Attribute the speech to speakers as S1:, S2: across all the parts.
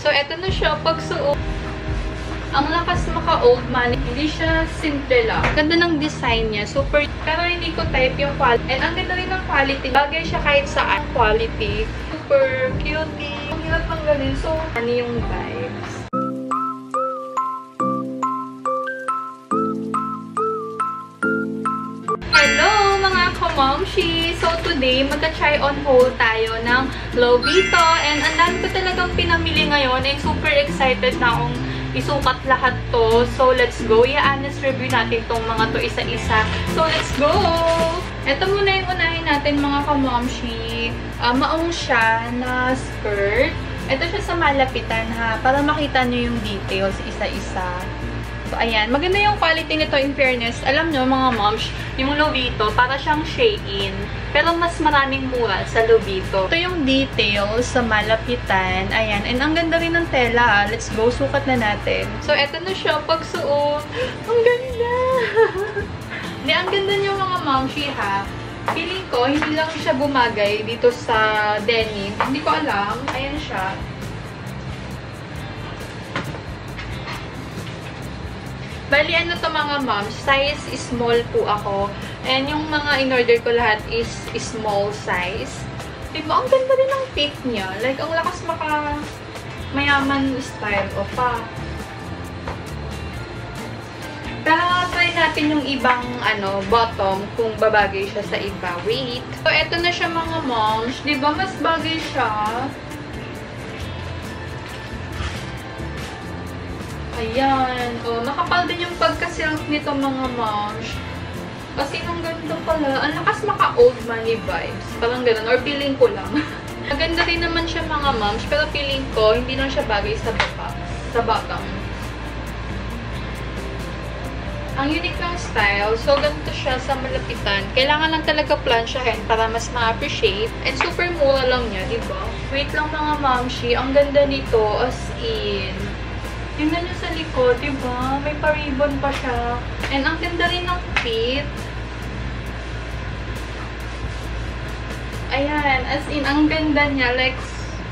S1: So, eto na siya. Pagsuot, ang lakas maka-old money. Hindi siya simple lang. Ganda ng design niya. Super. Pero hindi ko type yung quality. And ang ganda rin ng quality. Bagay siya kahit saan. Quality. Super cutie. Ang hirap tanggalin. So, ano yung vibes? Hello mga kamomshi! So today, magka-try on haul tayo ng Lovito. And ang dami ko talagang pinamili ngayon. And super excited na akong isukat lahat to. So, let's go. I-honest review natin tong mga to isa-isa. So, let's go! Ito muna yung unahin natin mga kamomshi. Maong siya na skirt. Ito siya sa malapitan ha. Para makita nyo yung details isa-isa. So, ayan. Maganda yung quality nito in fairness. Alam nyo mga moms, yung Lovito, para siyang Shein. Pero mas maraming mura sa Lovito. Ito yung details sa malapitan. Ayan. And ang ganda rin ng tela. Let's go. Sukat na natin. So, eto na siya. Pagsuot. Ang ganda! Hindi, ang ganda niyo mga momshi ha. Feeling ko, hindi lang siya bumagay dito sa denim. Hindi ko alam. Ayan siya. Bali, ano to mga moms, size small po ako. And yung mga in-order ko lahat is small size. Diba, ang ganda rin ng fit niya. Like, ang lakas mayaman style. O pa. Pero try natin yung ibang bottom kung babagay siya sa iba. Wait. So, eto na siya mga moms. Diba, mas bagay siya. Ayan. O, makapal din yung pagka-silk nito mga moms. Kasi nung ganda pala, ang lakas maka-old money vibes. Parang ganun. Or feeling ko lang. Maganda rin naman siya mga moms. Pero feeling ko, hindi lang siya bagay sa baba. Sa bottom. Ang unique ng style. So, ganito siya sa malapitan. Kailangan lang talaga plansyahin para mas ma-appreciate. And super mura lang niya, diba? Wait lang mga momshi. Ang ganda nito as in. Tingnan nyo sa likod, diba? May pa-ribbon pa siya. And ang ganda rin ng fit. Ayan. As in, ang ganda niya. Like,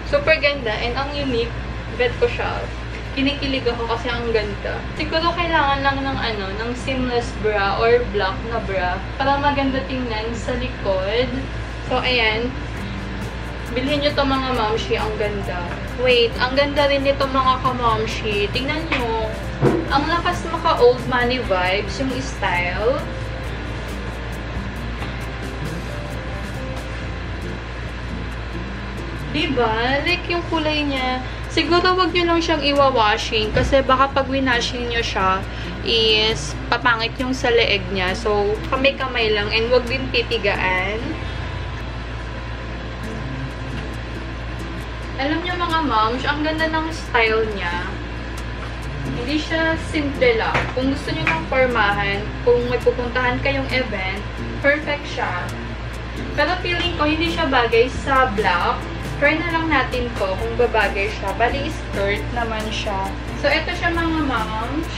S1: super ganda. And ang unique. Bet ko siya. Kinikilig ako kasi ang ganda. Siguro kailangan lang ng seamless bra or black na bra. Para maganda tingnan sa likod. So, ayan. Bilhin nyo to mga momshi. Ang ganda. Wait, ang ganda rin nito mga kamomshi. Tingnan nyo. Ang lakas maka-old money vibes, yung style. Diba? Like yung kulay niya. Siguro wag nyo lang siyang iwa-washing. Kasi baka pag winashing nyo siya, is papangit yung sa leeg niya. So, kamay-kamay lang. And wag din titigaan. Alam niyo mga moms, ang ganda ng style niya. Hindi siya simple lang. Kung gusto niyo ng pormahan, kung may pupuntahan kayong event, perfect siya. Pero feeling ko, hindi siya bagay sa black. Try na lang natin to kung babagay siya. Bali, skirt naman siya. So, eto siya mga moms.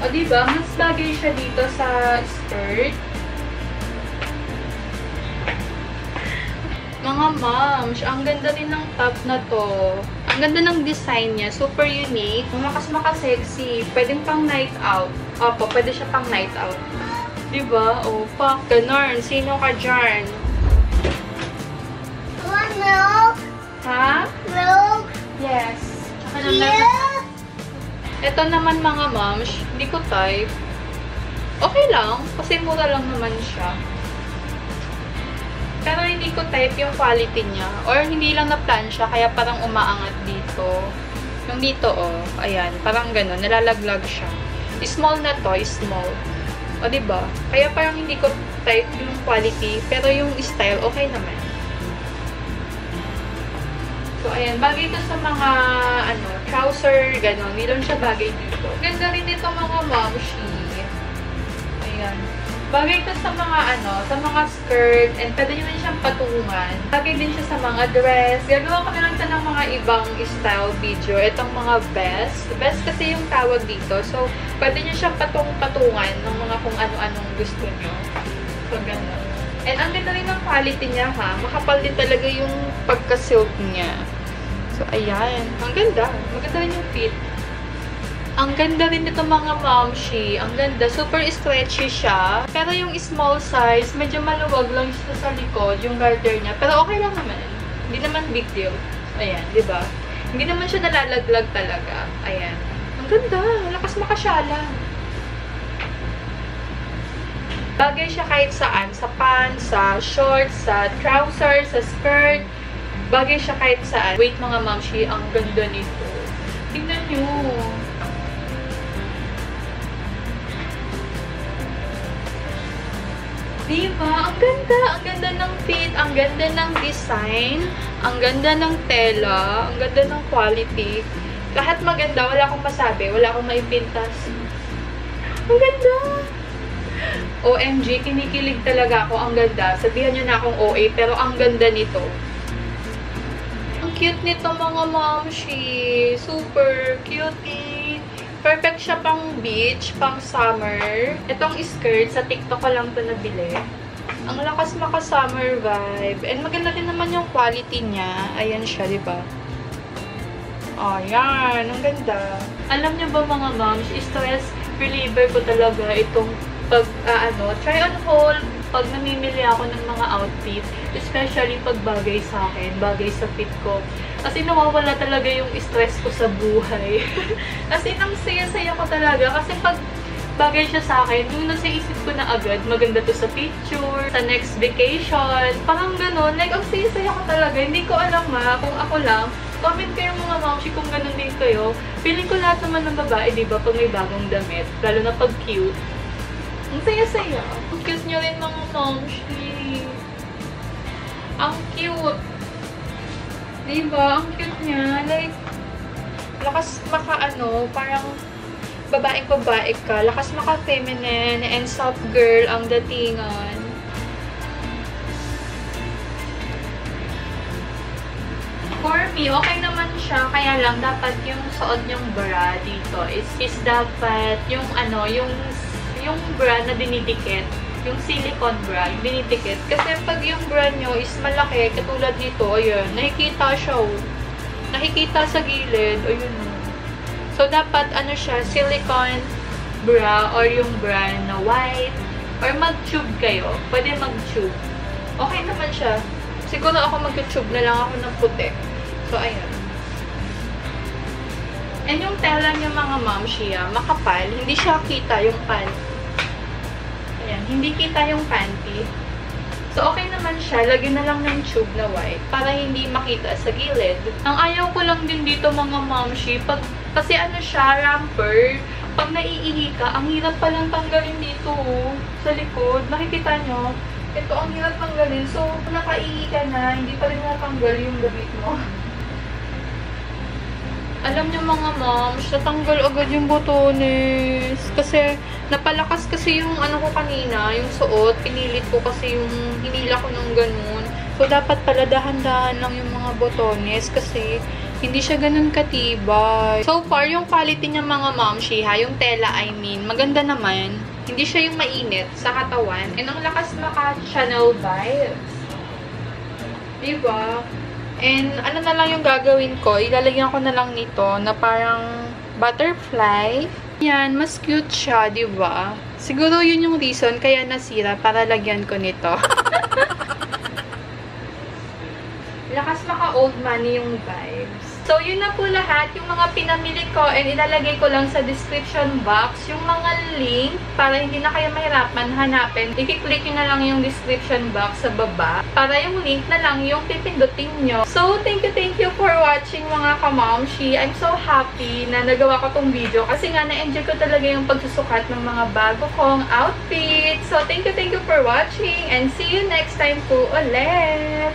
S1: O, diba? Mas bagay siya dito sa skirt. Mga moms, ang ganda rin ng top na to. Ang ganda ng design niya. Super unique. Makas maka-sexy. Pwedeng pang night out. Opo, pwede siya pang night out. Diba? O, pak. Ganon. Sino ka dyan?
S2: Milk?
S1: Ha?
S2: Milk?
S1: Yes.
S2: Yeah.
S1: Ito naman mga moms, hindi ko type. Okay lang. Kasi mura lang naman siya. Pero hindi ko type yung quality niya. Or hindi lang na-plan siya, kaya parang umaangat dito. Yung dito, oh. Ayan, parang gano'n. Nalalaglag siya. Small na to, small. O, diba? Kaya parang hindi ko type yung quality, pero yung style, okay naman. So, ayan. Bagay ito sa mga, trouser, gano'n. Hindi lang siya bagay dito. Ganda rin ito mga momshi. Ayan. Bagay ito sa mga, sa mga skirt, and pwede nyo rin siyang patungan. Bagay din siya sa mga dress. Gagawa ko na lang siya ng mga ibang style video. Itong mga best. Best kasi yung tawag dito. So, pwede nyo siyang patungan ng mga kung ano-anong gusto nyo. So, ganda. And ang ganda rin ng quality niya, ha. Makapal din talaga yung pagka-silk niya. So, ayan. Ang ganda. Maganda rin yung fit. Ang ganda rin nito mga momshi. Ang ganda. Super stretchy siya. Pero yung small size, medyo maluwag lang siya sa likod, yung garter niya. Pero okay lang naman. Hindi naman big deal. Ayan, di ba? Hindi naman siya nalalaglag talaga. Ayan. Ang ganda. Lakas makasyala. Bagay siya kahit saan. Sa pants, sa shorts, sa trousers, sa skirt. Bagay siya kahit saan. Wait mga momshi, ang ganda nito. Tingnan nyo. Diba? Ang ganda. Ang ganda ng fit. Ang ganda ng design. Ang ganda ng tela. Ang ganda ng quality. Lahat maganda. Wala akong masabi. Wala akong maipintas. Ang ganda. OMG, kinikilig talaga ako. Ang ganda. Sabihan nyo na akong OA, pero ang ganda nito. Ang cute nito mga momshi. Super cutie. Perfect siya pang beach, pang summer. Itong skirt, sa TikTok ko lang ito nabili. Ang lakas maka-summer vibe. And maganda din naman yung quality niya. Ayan siya, di ba? Ayan, ang ganda. Alam niyo ba mga moms, stress reliever ko talaga itong try on haul pag namimili ako ng mga outfit, especially pag bagay sa akin, bagay sa fit ko. Kasi nawawala talaga yung stress ko sa buhay. Kasi ang saya-saya ko talaga. Kasi pag bagay siya sa akin, yung nasa isip ko na agad, maganda to sa picture, sa next vacation, parang ganun. Like, ang saya-saya ko talaga. Hindi ko alam kung ako lang. Comment kayo mga momshi kung ganun din kayo. Feeling ko lahat naman ng babae, diba, pag may bagong damit, lalo na pag cute. Ang saya-saya. Ang cute nyo rin mga momshi. Ang cute. Diba? Ang cute niya. Like, lakas parang babaeng-babae ka. Lakas maka-feminine and soft girl ang datingan. For me, okay naman siya. Kaya lang, dapat yung suot yung bra dito is dapat yung yung bra na dinidikit. Yung silicone bra, yung dinidikit. Kasi pag yung bra nyo is malaki, katulad nito, ayun, nakikita siya, nakikita sa gilid, ayun. So, dapat, siya, silicone bra, or yung bra na white, or mag-tube kayo. Pwede mag-tube. Okay naman siya. Siguro ako mag-tube na lang ako ng puti. So, ayun. And yung tela niya mga momshi, makapal, hindi siya kita yung panty. Ayan, hindi kita yung panty. So, okay naman siya. Lagyan na lang ng tube na white para hindi makita sa gilid. Ang ayaw ko lang din dito mga momshi, kasi siya, ramper. Pag naiihi ka, ang hirap palang tanggalin dito, sa likod. Nakikita nyo? Ito, ang hirap tanggalin. So, kung nakaihi ka na, hindi pa rin natanggal yung damit mo. Alam niyo mga moms, natanggal agad yung botones. Kasi, napalakas kasi yung ko kanina, yung suot. Pinilit ko kasi yung hinila ko ng ganun. So, dapat pala dahan-dahan lang yung mga botones kasi hindi siya ganun katibay. So far, yung quality niya mga momshi, yung tela, maganda naman. Hindi siya yung mainit sa katawan. And ang lakas maka-channel vibes. Diba? And ano na lang yung gagawin ko, ilalagyan ko na lang nito na parang butterfly. Yan, mas cute siya, diba? Siguro yun yung reason kaya nasira para lagyan ko nito. Lakas maka-old money yung vibes. So, yun na po lahat. Yung mga pinamili ko and ilalagay ko lang sa description box. Yung mga link, para hindi na kayo mahirapan hanapin. I-click nyo na lang yung description box sa baba. Para yung link na lang yung pipindutin nyo. So, thank you for watching mga kamomshi. I'm so happy na nagawa ko tong video. Kasi nga, na-enjoy ko talaga yung pagsusukat ng mga bago kong outfit. So, thank you for watching. And see you next time po ulit.